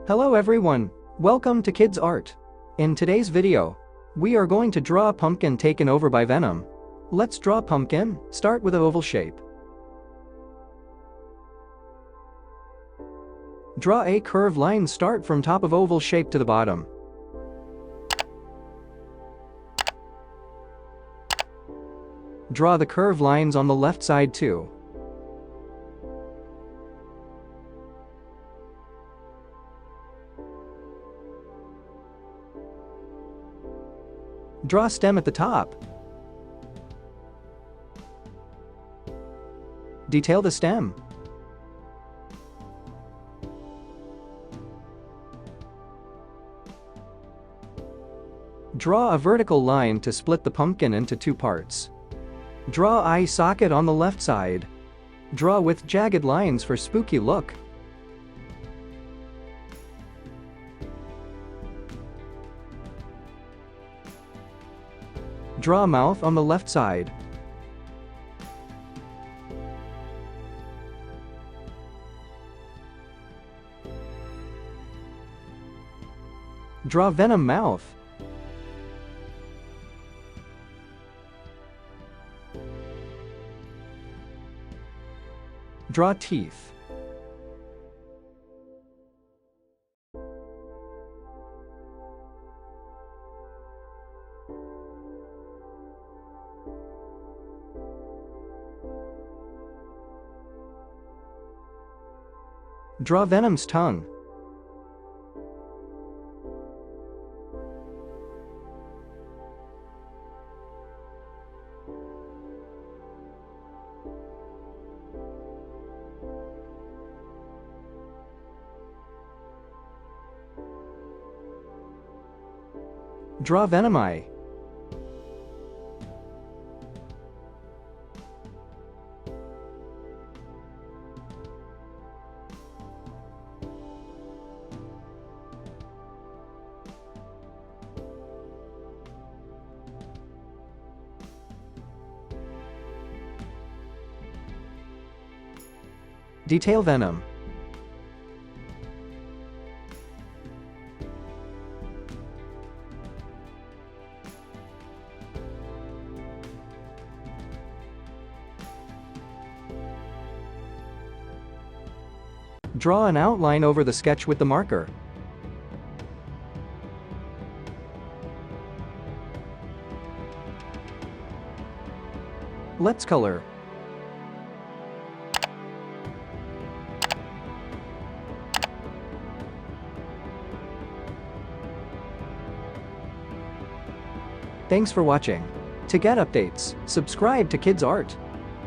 Hello everyone, welcome to Kidz Art. In today's video, we are going to draw a pumpkin taken over by Venom. Let's draw pumpkin, start with an oval shape. Draw a curved line, start from top of oval shape to the bottom. Draw the curved lines on the left side too. Draw a stem at the top. Detail the stem. Draw a vertical line to split the pumpkin into two parts. Draw eye socket on the left side. Draw with jagged lines for spooky look. Draw a mouth on the left side. Draw Venom mouth. Draw teeth. Draw Venom's tongue. Draw Venom eye. Detail Venom. Draw an outline over the sketch with the marker. Let's color. Thanks for watching. To get updates, subscribe to Kidz Art.